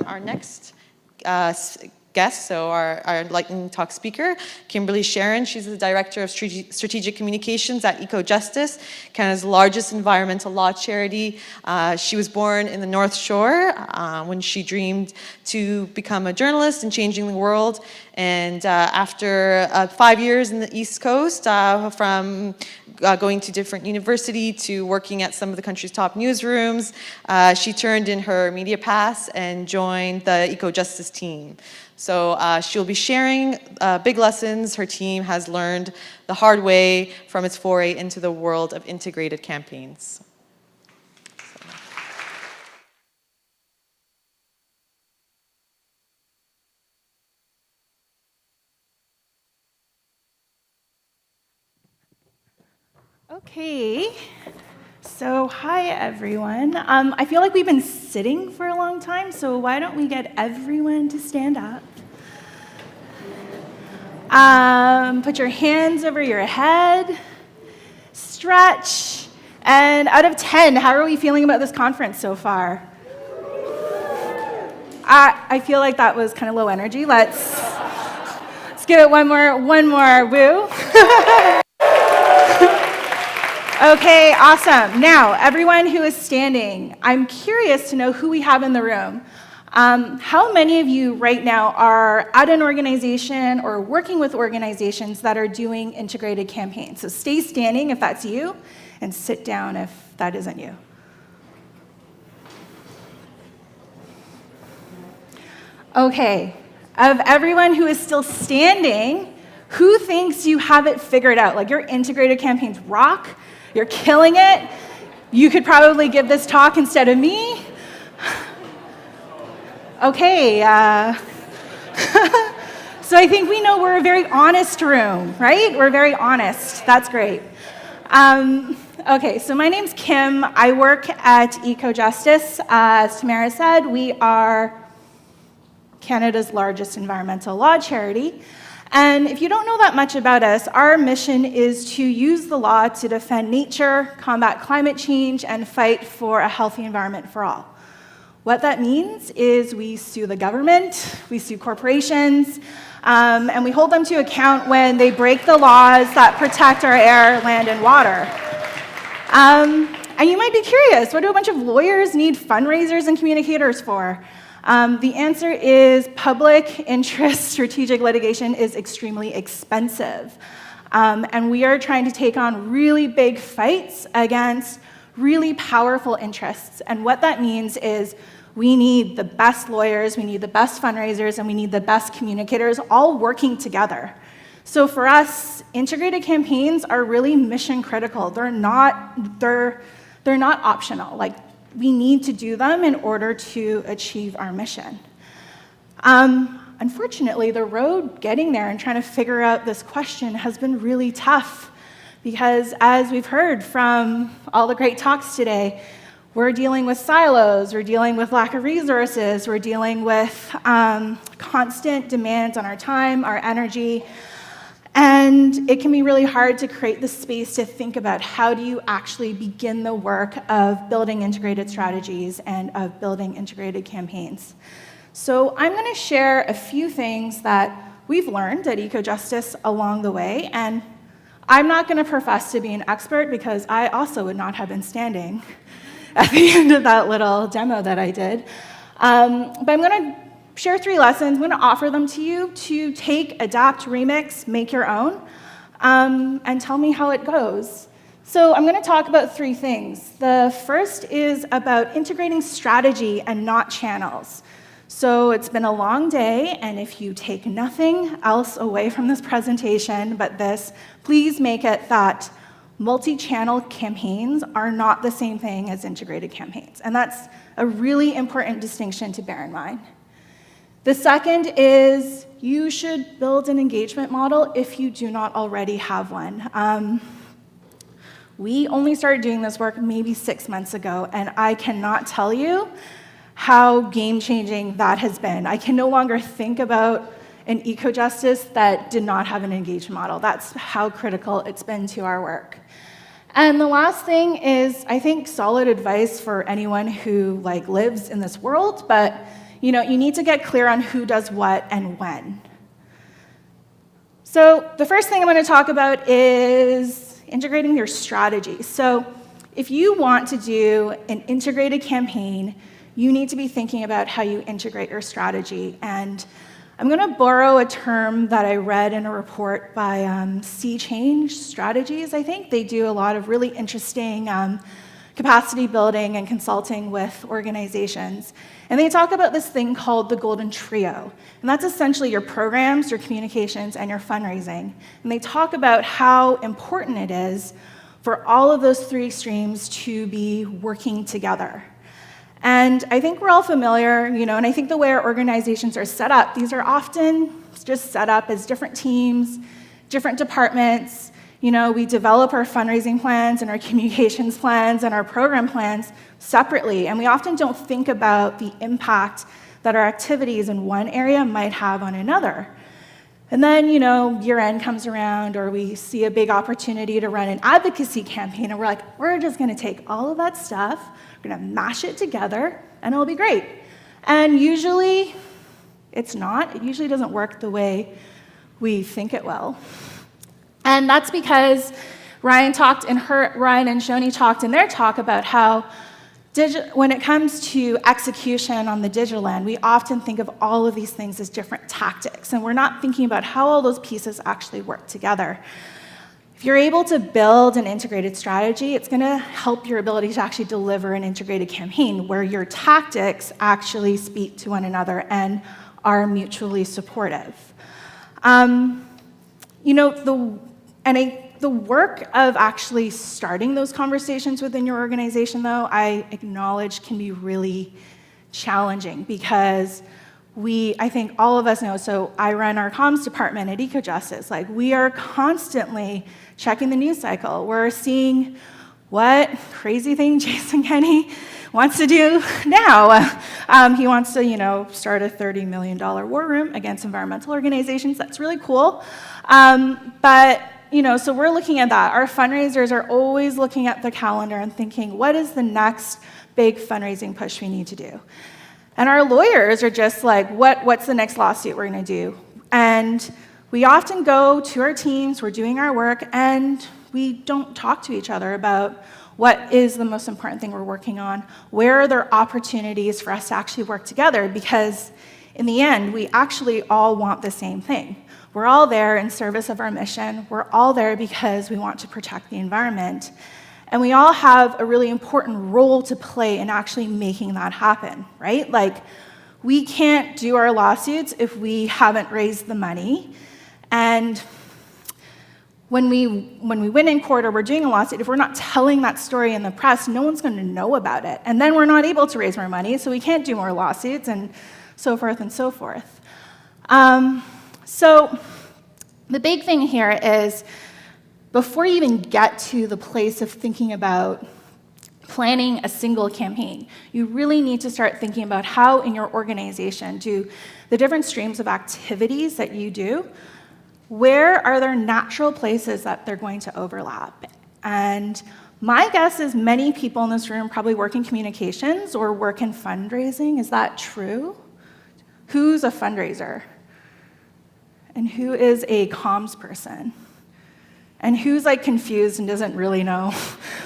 our next guest, so our lightning talk speaker, Kimberly Shearon. She's the Director of Strategic Communications at Ecojustice, Canada's largest environmental law charity. She was born in the North Shore when she dreamed to become a journalist and changing the world. And after 5 years in the East Coast, from going to different university to working at some of the country's top newsrooms, she turned in her media pass and joined the Ecojustice team. So she'll be sharing big lessons her team has learned the hard way from its foray into the world of integrated campaigns. Okay, so hi everyone. I feel like we've been sitting for a long time, so why don't we get everyone to stand up? Put your hands over your head, stretch, and out of 10, how are we feeling about this conference so far? I feel like that was kind of low energy. Let's give it one more woo. Okay, awesome. Now, everyone who is standing, I'm curious to know who we have in the room. How many of you right now are at an organization or working with organizations that are doing integrated campaigns? So stay standing if that's you, and sit down if that isn't you. Okay, of everyone who is still standing, who thinks you have it figured out? Like your integrated campaigns rock? You're killing it. You could probably give this talk instead of me. Okay. So I think we know we're a very honest room, right? We're very honest. That's great. Okay, so my name's Kim. I work at Ecojustice. As Tamara said, we are Canada's largest environmental law charity. And if you don't know that much about us, our mission is to use the law to defend nature, combat climate change, and fight for a healthy environment for all. What that means is we sue the government, we sue corporations, and we hold them to account when they break the laws that protect our air, land, and water. And you might be curious, what do a bunch of lawyers need fundraisers and communicators for? The answer is public interest strategic litigation is extremely expensive. And we are trying to take on really big fights against really powerful interests. And what that means is we need the best lawyers, we need the best fundraisers, and we need the best communicators all working together. So for us, integrated campaigns are really mission critical. They're not optional. Like, we need to do them in order to achieve our mission. Unfortunately, the road getting there and trying to figure out this question has been really tough because, as we've heard from all the great talks today, we're dealing with silos, we're dealing with lack of resources, we're dealing with constant demands on our time, our energy, and it can be really hard to create the space to think about how do you actually begin the work of building integrated strategies and of building integrated campaigns. So I'm going to share a few things that we've learned at Ecojustice along the way, and I'm not going to profess to be an expert because I also would not have been standing at the end of that little demo that I did. But I'm going to share 3 lessons. I'm going to offer them to you to take, adapt, remix, make your own, and tell me how it goes. So I'm going to talk about 3 things. The first is about integrating strategy and not channels. So it's been a long day, and if you take nothing else away from this presentation but this, please make it that multi-channel campaigns are not the same thing as integrated campaigns. And that's a really important distinction to bear in mind. The second is you should build an engagement model if you do not already have one. We only started doing this work maybe 6 months ago, and I cannot tell you how game-changing that has been. I can no longer think about an Ecojustice that did not have an engagement model. That's how critical it's been to our work. And the last thing is, I think, solid advice for anyone who lives in this world, but you need to get clear on who does what and when. So the first thing I'm going to talk about is integrating your strategy. So if you want to do an integrated campaign, you need to be thinking about how you integrate your strategy. And I'm going to borrow a term that I read in a report by Sea Change Strategies, I think. They do a lot of really interesting capacity building and consulting with organizations. And they talk about this thing called the golden trio. And that's essentially your programs, your communications, and your fundraising. And they talk about how important it is for all of those three streams to be working together. And I think we're all familiar, and I think the way our organizations are set up, these are often just set up as different teams, different departments. We develop our fundraising plans and our communications plans and our program plans separately, and we often don't think about the impact that our activities in one area might have on another. And then, year end comes around, or we see a big opportunity to run an advocacy campaign, and we're like, we're just going to take all of that stuff, we're going to mash it together, and it'll be great. And usually, it's not. It usually doesn't work the way we think it will. And that's because Ryan and Shoni talked in their talk about how when it comes to execution on the digital end, we often think of all of these things as different tactics, and we're not thinking about how all those pieces actually work together. If you're able to build an integrated strategy, it's going to help your ability to actually deliver an integrated campaign where your tactics actually speak to one another and are mutually supportive. The work of actually starting those conversations within your organization, though, I acknowledge can be really challenging because I think all of us know, so I run our comms department at Ecojustice. We are constantly checking the news cycle. We're seeing what crazy thing Jason Kenney wants to do now. He wants to, start a $30 million war room against environmental organizations. That's really cool. So we're looking at that. Our fundraisers are always looking at the calendar and thinking, what is the next big fundraising push we need to do? And our lawyers are just like, what's the next lawsuit we're going to do? And we often go to our teams, we're doing our work, and we don't talk to each other about what is the most important thing we're working on, where are there opportunities for us to actually work together, because in the end, we actually all want the same thing. We're all there in service of our mission. We're all there because we want to protect the environment. And we all have a really important role to play in actually making that happen, right? We can't do our lawsuits if we haven't raised the money. And when we win in court or we're doing a lawsuit, if we're not telling that story in the press, no one's going to know about it. And then we're not able to raise more money, so we can't do more lawsuits, and so forth and so forth. So the big thing here is, before you even get to the place of thinking about planning a single campaign, you really need to start thinking about how in your organization do the different streams of activities that you do, where are there natural places that they're going to overlap? And my guess is many people in this room probably work in communications or work in fundraising. Is that true? Who's a fundraiser? And who is a comms person? And who's confused and doesn't really know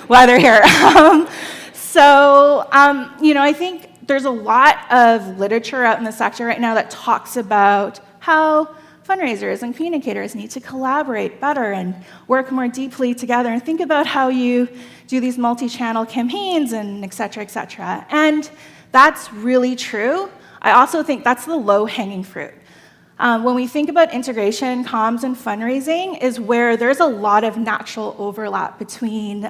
why they're here? I think there's a lot of literature out in the sector right now that talks about how fundraisers and communicators need to collaborate better and work more deeply together and think about how you do these multi-channel campaigns and et cetera, et cetera. And that's really true. I also think that's the low-hanging fruit. When we think about integration, comms, and fundraising is where there's a lot of natural overlap between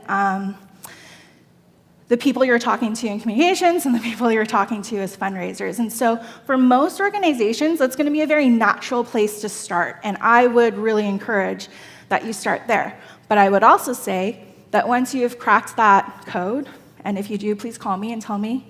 the people you're talking to in communications and the people you're talking to as fundraisers. And so for most organizations, that's going to be a very natural place to start. And I would really encourage that you start there. But I would also say that once you've cracked that code, and if you do, please call me and tell me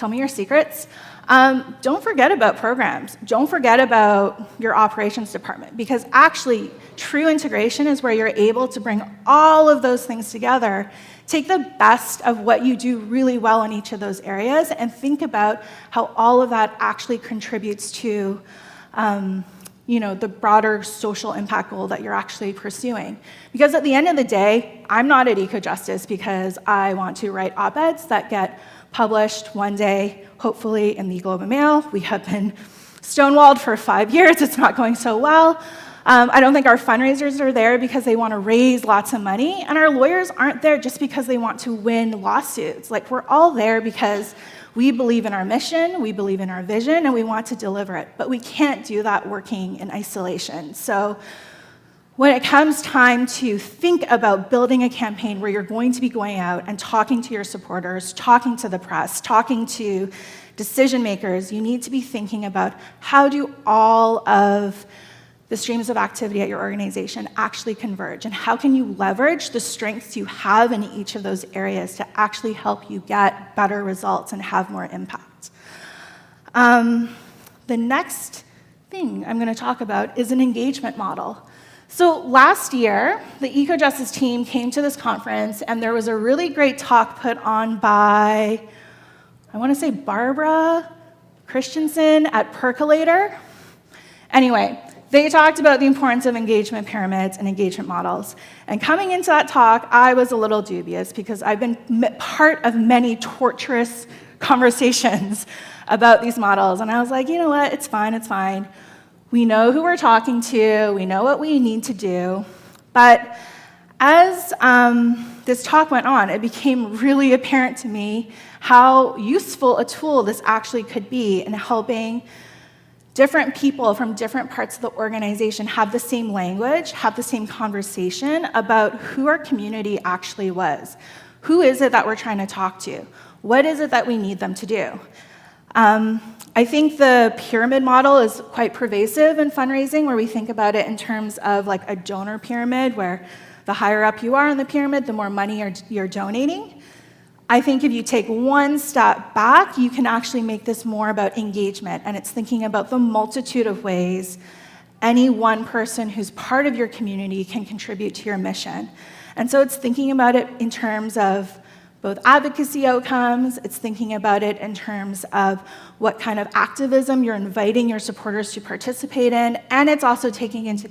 your secrets. Don't forget about programs. Don't forget about your operations department, because actually, true integration is where you're able to bring all of those things together, take the best of what you do really well in each of those areas, and think about how all of that actually contributes to the broader social impact goal that you're actually pursuing. Because at the end of the day, I'm not at Ecojustice because I want to write op-eds that get published one day, hopefully in the Globe and Mail. We have been stonewalled for 5 years. It's not going so well. I don't think our fundraisers are there because they want to raise lots of money, and our lawyers aren't there just because they want to win lawsuits. Like, we're all there because we believe in our mission, we believe in our vision, and we want to deliver it. But we can't do that working in isolation. So when it comes time to think about building a campaign where you're going to be going out and talking to your supporters, talking to the press, talking to decision makers, you need to be thinking about how do all of the streams of activity at your organization actually converge, and how can you leverage the strengths you have in each of those areas to actually help you get better results and have more impact. The next thing I'm going to talk about is an engagement model. So last year, the Ecojustice team came to this conference, and there was a really great talk put on by, I want to say Barbara Christensen at Percolator. Anyway, they talked about the importance of engagement pyramids and engagement models. And coming into that talk, I was a little dubious because I've been part of many torturous conversations about these models. And I was like, you know what, it's fine, it's fine. We know who we're talking to, we know what we need to do. But as this talk went on, it became really apparent to me how useful a tool this actually could be in helping different people from different parts of the organization have the same language, have the same conversation about who our community actually was. Who is it that we're trying to talk to? What is it that we need them to do? I think the pyramid model is quite pervasive in fundraising, where we think about it in terms of like a donor pyramid, where the higher up you are in the pyramid, the more money you're donating. I think if you take one step back, you can actually make this more about engagement, and it's thinking about the multitude of ways any one person who's part of your community can contribute to your mission. And so it's thinking about it in terms of both advocacy outcomes, it's thinking about it in terms of what kind of activism you're inviting your supporters to participate in, and it's also taking into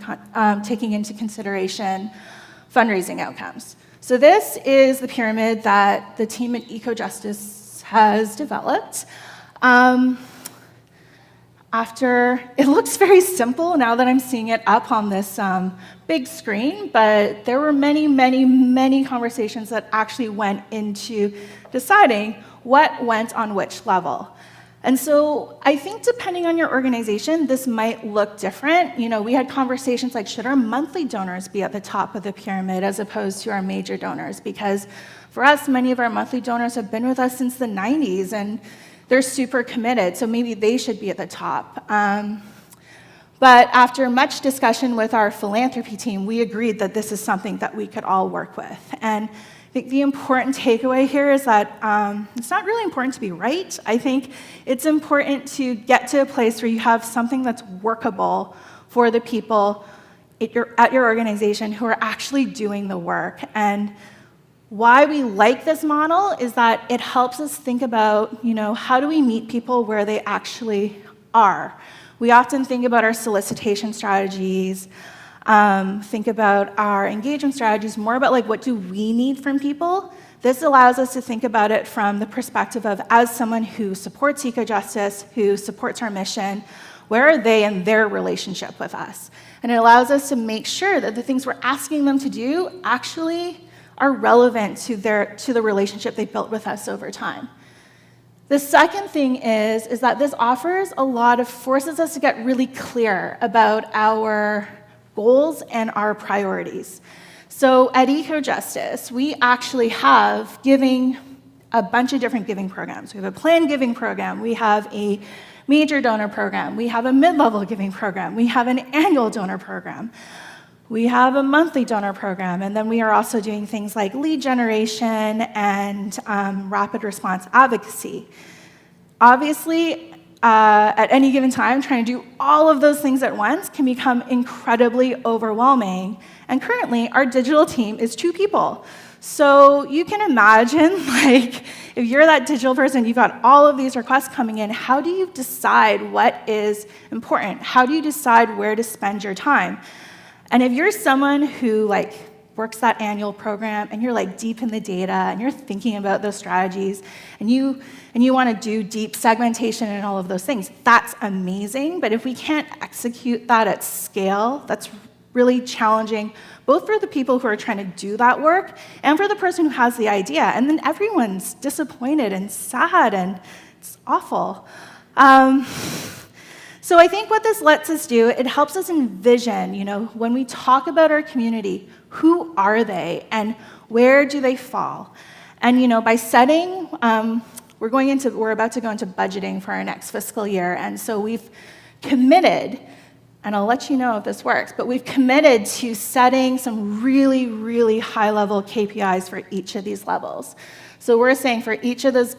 consideration fundraising outcomes. So this is the pyramid that the team at Ecojustice has developed. It looks very simple now that I'm seeing it up on this big screen, but there were many, many, many conversations that actually went into deciding what went on which level. And so I think depending on your organization, this might look different. You know, we had conversations like, should our monthly donors be at the top of the pyramid as opposed to our major donors? Because for us, many of our monthly donors have been with us since the 90s, and they're super committed, so maybe they should be at the top. But after much discussion with our philanthropy team, we agreed that this is something that we could all work with. And I think the important takeaway here is that it's not really important to be right. I think it's important to get to a place where you have something that's workable for the people at your organization who are actually doing the work. And why we like this model is that it helps us think about, how do we meet people where they actually are? We often think about our solicitation strategies, think about our engagement strategies, more about like, what do we need from people? This allows us to think about it from the perspective of, as someone who supports Ecojustice, who supports our mission, where are they in their relationship with us? And it allows us to make sure that the things we're asking them to do actually are relevant to the relationship they built with us over time. The second thing is that this forces us to get really clear about our goals and our priorities. So at Ecojustice, we actually have a bunch of different giving programs. We have a planned giving program, we have a major donor program, we have a mid-level giving program, we have an annual donor program, we have a monthly donor program, and then we are also doing things like lead generation and rapid response advocacy. Obviously, at any given time, trying to do all of those things at once can become incredibly overwhelming. And currently, our digital team is 2 people. So you can imagine, like, if you're that digital person, you've got all of these requests coming in, how do you decide what is important? How do you decide where to spend your time? And if you're someone who, like, works that annual program and you're, like, deep in the data and you're thinking about those strategies and you want to do deep segmentation and all of those things, that's amazing. But if we can't execute that at scale, that's really challenging, both for the people who are trying to do that work and for the person who has the idea. And then everyone's disappointed and sad, and it's awful. So I think what this lets us do, it helps us envision, when we talk about our community, who are they and where do they fall? And, by setting, we're about to go into budgeting for our next fiscal year, and so we've committed, and I'll let you know if this works, but we've committed to setting some really, really high-level KPIs for each of these levels. So we're saying for each of those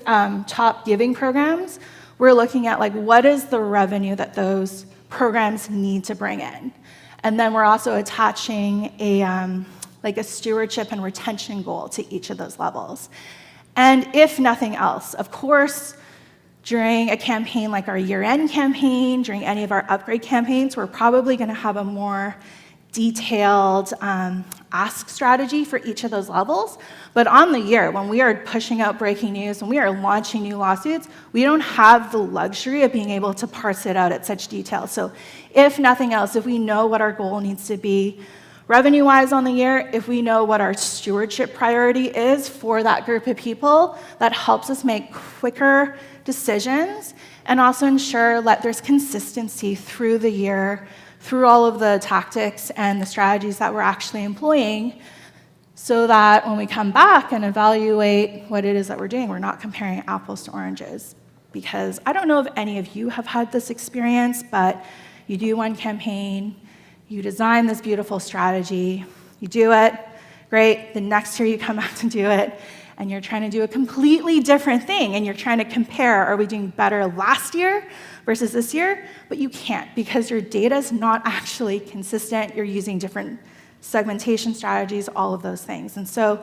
top giving programs, we're looking at, like, what is the revenue that those programs need to bring in? And then we're also attaching a stewardship and retention goal to each of those levels. And if nothing else, of course, during a campaign like our year-end campaign, during any of our upgrade campaigns, we're probably going to have a more detailed ask strategy for each of those levels. But on the year, when we are pushing out breaking news, when we are launching new lawsuits, we don't have the luxury of being able to parse it out at such detail. So if nothing else, if we know what our goal needs to be revenue-wise on the year, if we know what our stewardship priority is for that group of people, that helps us make quicker decisions and also ensure that there's consistency through the year, through all of the tactics and the strategies that we're actually employing, so that when we come back and evaluate what it is that we're doing, we're not comparing apples to oranges. Because I don't know if any of you have had this experience, but you do one campaign, you design this beautiful strategy, you do it, great, the next year you come back to do it, and you're trying to do a completely different thing, and you're trying to compare, are we doing better last year versus this year? But you can't, because your data's not actually consistent, you're using different segmentation strategies, all of those things. And so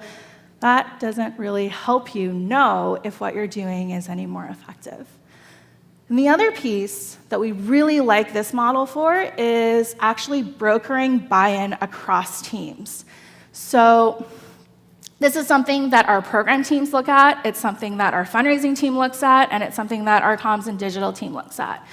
that doesn't really help you know if what you're doing is any more effective. And the other piece that we really like this model for is actually brokering buy-in across teams. So this is something that our program teams look at, it's something that our fundraising team looks at, and it's something that our comms and digital team looks at.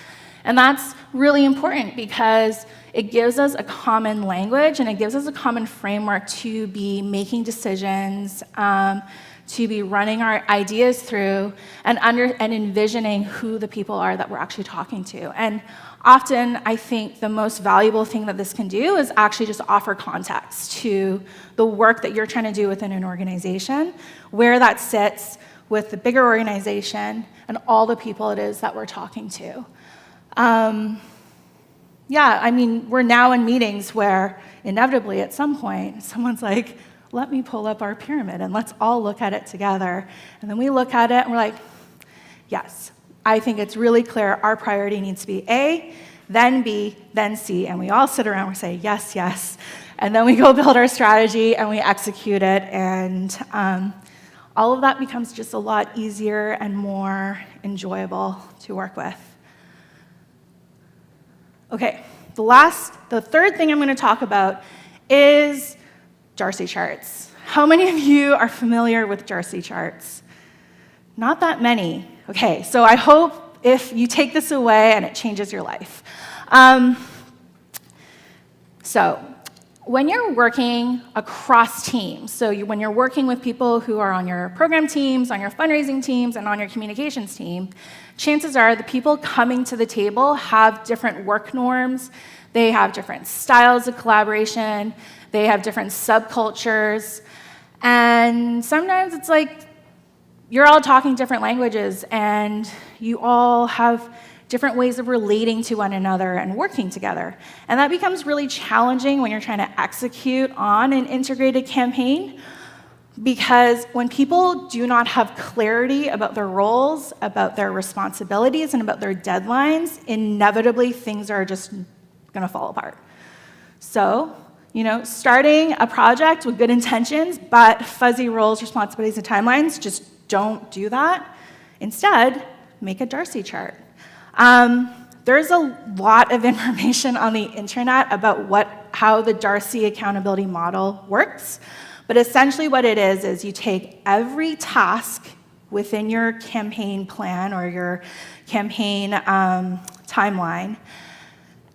And that's really important because it gives us a common language and it gives us a common framework to be making decisions, to be running our ideas through, and envisioning who the people are that we're actually talking to. And often, I think the most valuable thing that this can do is actually just offer context to the work that you're trying to do within an organization, where that sits with the bigger organization and all the people it is that we're talking to. We're now in meetings where inevitably at some point, someone's like, let me pull up our pyramid and let's all look at it together. And then we look at it and we're like, yes, I think it's really clear our priority needs to be A, then B, then C. And we all sit around and we say, yes, yes. And then we go build our strategy and we execute it. And all of that becomes just a lot easier and more enjoyable to work with. Okay, the third thing I'm going to talk about is Darcy charts. How many of you are familiar with Darcy charts? Not that many. Okay, so I hope if you take this away and it changes your life. So when you're working across teams, so when you're working with people who are on your program teams, on your fundraising teams, and on your communications team, chances are the people coming to the table have different work norms, they have different styles of collaboration, they have different subcultures, and sometimes it's like you're all talking different languages and you all have different ways of relating to one another and working together. And that becomes really challenging when you're trying to execute on an integrated campaign. Because when people do not have clarity about their roles, about their responsibilities, and about their deadlines, inevitably things are just going to fall apart. So, starting a project with good intentions, but fuzzy roles, responsibilities, and timelines, just don't do that. Instead, make a Darcy chart. There's a lot of information on the internet about how the Darcy accountability model works. But essentially what it is you take every task within your campaign plan or your campaign timeline,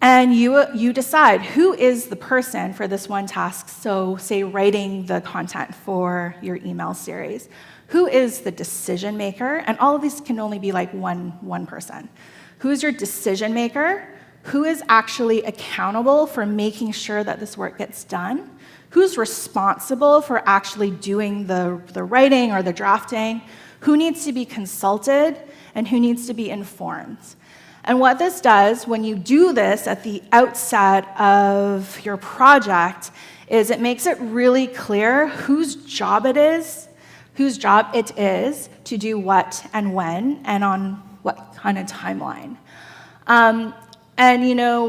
and you decide who is the person for this one task. So say writing the content for your email series. Who is the decision maker? And all of these can only be like one person. Who is your decision maker? Who is actually accountable for making sure that this work gets done? Who's responsible for actually doing the writing or the drafting? Who needs to be consulted? And who needs to be informed? And what this does, when you do this at the outset of your project, is it makes it really clear whose job it is to do what and when, and on what kind of timeline. And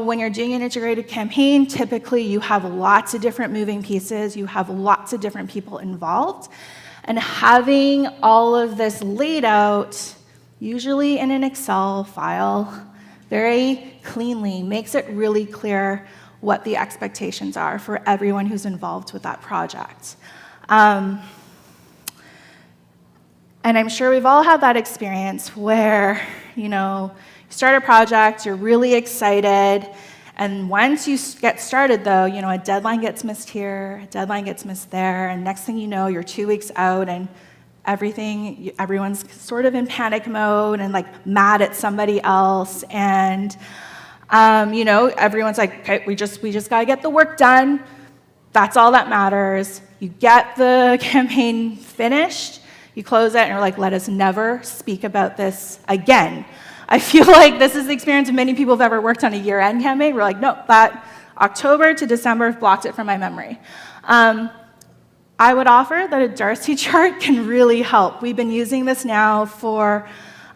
when you're doing an integrated campaign, typically you have lots of different moving pieces, you have lots of different people involved, and having all of this laid out, usually in an Excel file, very cleanly, makes it really clear what the expectations are for everyone who's involved with that project. And I'm sure we've all had that experience where, you start a project, you're really excited, and once you get started, though, a deadline gets missed here, a deadline gets missed there, and next thing you know, you're 2 weeks out, and everyone's sort of in panic mode and like mad at somebody else, and everyone's like, okay, we just got to get the work done. That's all that matters. You get the campaign finished, you close it, and you're like, let us never speak about this again. I feel like this is the experience of many people who've ever worked on a year-end campaign. We're like, nope, that October to December blocked it from my memory. I would offer that a Darcy chart can really help. We've been using this now for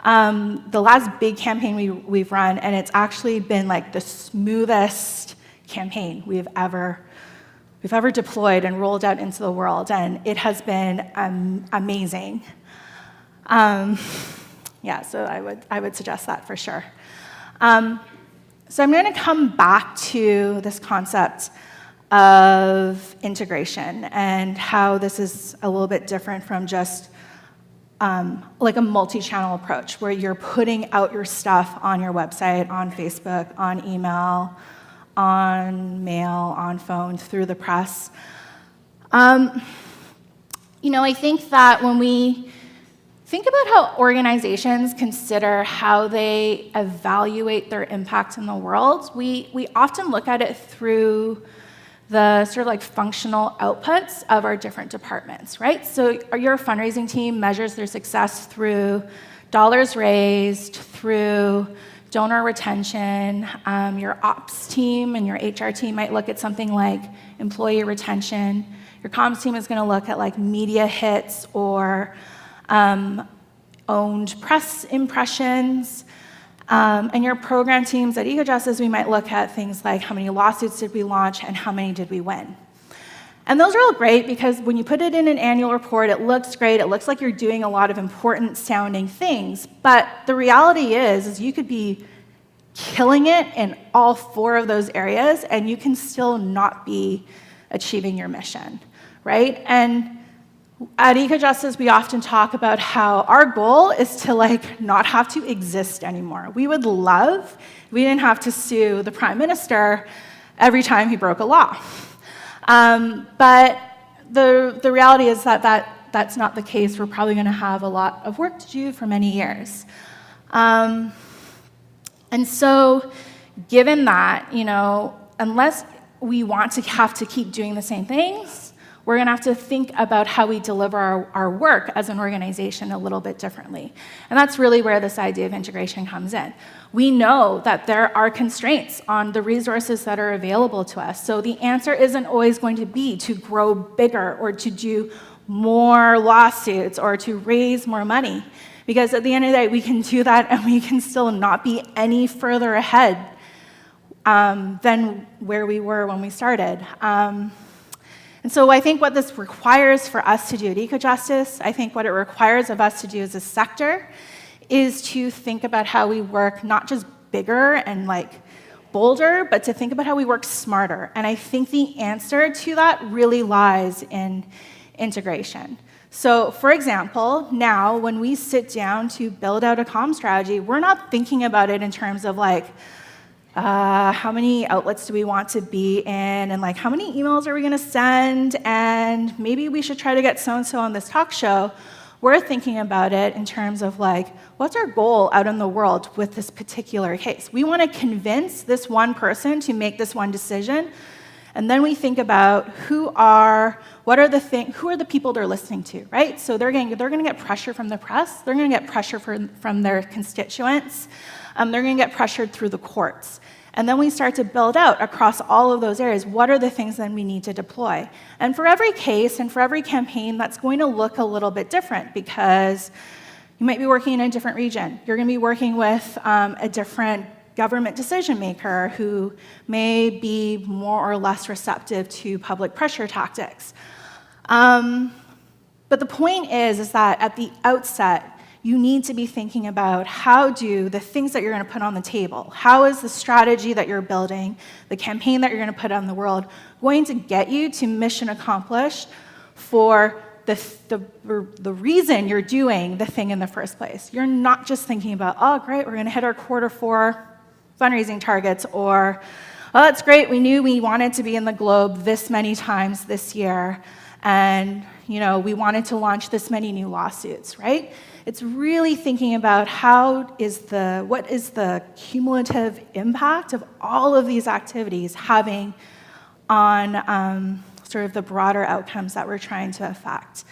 the last big campaign we've run, and it's actually been like the smoothest campaign we've ever deployed and rolled out into the world, and it has been amazing. Yeah, so I would suggest that for sure. So I'm going to come back to this concept of integration and how this is a little bit different from just like a multi-channel approach where you're putting out your stuff on your website, on Facebook, on email, on mail, on phone, through the press. I think that when we think about how organizations consider how they evaluate their impact in the world, we often look at it through the sort of like functional outputs of our different departments, right? So your fundraising team measures their success through dollars raised, through donor retention. Your ops team and your HR team might look at something like employee retention. Your comms team is going to look at like media hits or owned press impressions. And your program teams at Ecojustice, we might look at things like how many lawsuits did we launch and how many did we win. And those are all great because when you put it in an annual report, it looks great. It looks like you're doing a lot of important sounding things. But the reality is you could be killing it in all 4 of those areas and you can still not be achieving your mission, right? And at Ecojustice, we often talk about how our goal is to not have to exist anymore. We would love if we didn't have to sue the Prime Minister every time he broke a law. But the reality is that's not the case. We're probably going to have a lot of work to do for many years. And so given that, unless we want to have to keep doing the same things, we're going to have to think about how we deliver our work as an organization a little bit differently. And that's really where this idea of integration comes in. We know that there are constraints on the resources that are available to us. So the answer isn't always going to be to grow bigger or to do more lawsuits or to raise more money. Because at the end of the day, we can do that and we can still not be any further ahead than where we were when we started. And so I think what this requires for us to do at Ecojustice, I think what it requires of us to do as a sector is to think about how we work not just bigger and like bolder, but to think about how we work smarter. And I think the answer to that really lies in integration. So for example, now when we sit down to build out a comm strategy, we're not thinking about it in terms of like, how many outlets do we want to be in, and like how many emails are we going to send, and maybe we should try to get so-and-so on this talk show. We're thinking about it in terms of like, what's our goal out in the world with this particular case? We want to convince this one person to make this one decision, and then we think about who are the people they're listening to, right? So they're going to get pressure from the press, they're going to get pressure from their constituents, they're going to get pressured through the courts. And then we start to build out across all of those areas, what are the things that we need to deploy? And for every case and for every campaign, that's going to look a little bit different because you might be working in a different region. You're going to be working with a different government decision maker who may be more or less receptive to public pressure tactics. But the point is that at the outset, you need to be thinking about how do the things that you're going to put on the table, how is the strategy that you're building, the campaign that you're going to put out in the world, going to get you to mission accomplished for the reason you're doing the thing in the first place. You're not just thinking about, oh, great, we're going to hit our Q4 fundraising targets, or, oh, that's great, we knew we wanted to be in the Globe this many times this year, and we wanted to launch this many new lawsuits, right? It's really thinking about what is the cumulative impact of all of these activities having on sort of the broader outcomes that we're trying to affect.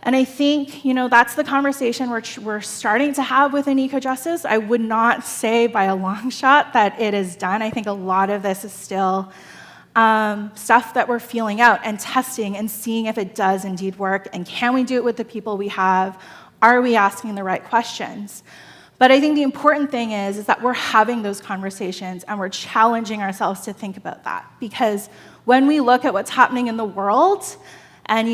And I think, that's the conversation we're starting to have within Ecojustice. I would not say by a long shot that it is done. I think a lot of this is still stuff that we're feeling out and testing and seeing if it does indeed work, and can we do it with the people we have? Are we asking the right questions? But I think the important thing is that we're having those conversations and we're challenging ourselves to think about that. Because when we look at what's happening in the world, and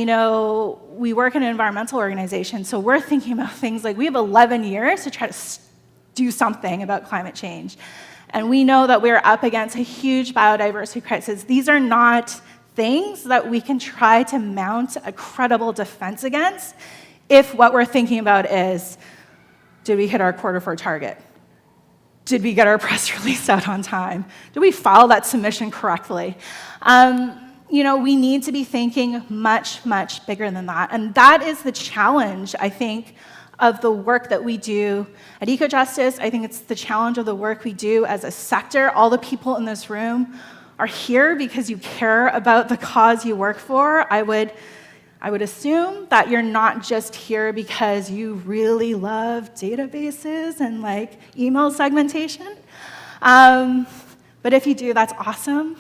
we work in an environmental organization, so we're thinking about things like we have 11 years to try to do something about climate change. And we know that we're up against a huge biodiversity crisis. These are not things that we can try to mount a credible defense against if what we're thinking about is, did we hit our Q4 target? Did we get our press release out on time? Did we file that submission correctly? We need to be thinking much, much bigger than that. And that is the challenge, I think, of the work that we do at Ecojustice. I think it's the challenge of the work we do as a sector. All the people in this room are here because you care about the cause you work for. I would assume that you're not just here because you really love databases and like email segmentation. But if you do, that's awesome.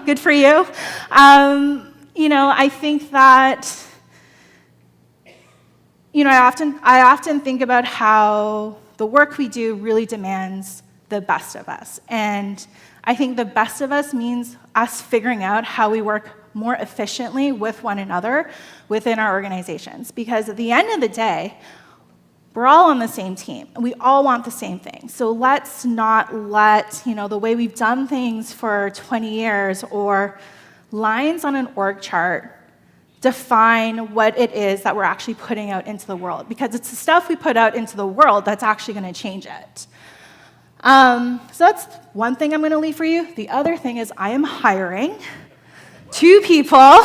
Good for you. I think that, I often think about how the work we do really demands the best of us. And I think the best of us means us figuring out how we work more efficiently with one another within our organizations. Because at the end of the day, we're all on the same team, and we all want the same thing. So let's not let, the way we've done things for 20 years or lines on an org chart define what it is that we're actually putting out into the world. Because it's the stuff we put out into the world that's actually going to change it. So that's one thing I'm going to leave for you. The other thing is I am hiring 2 people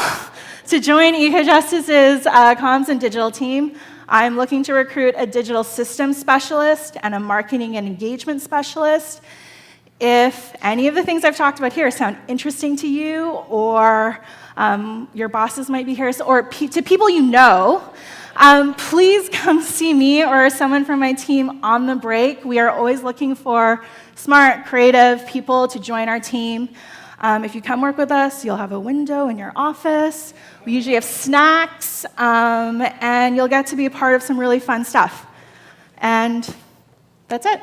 to join Ecojustice's comms and digital team. I'm looking to recruit a digital systems specialist and a marketing and engagement specialist. If any of the things I've talked about here sound interesting to you, or your bosses might be here, or to people please come see me or someone from my team on the break. We are always looking for smart, creative people to join our team. If you come work with us, you'll have a window in your office. We usually have snacks, and you'll get to be a part of some really fun stuff. And that's it.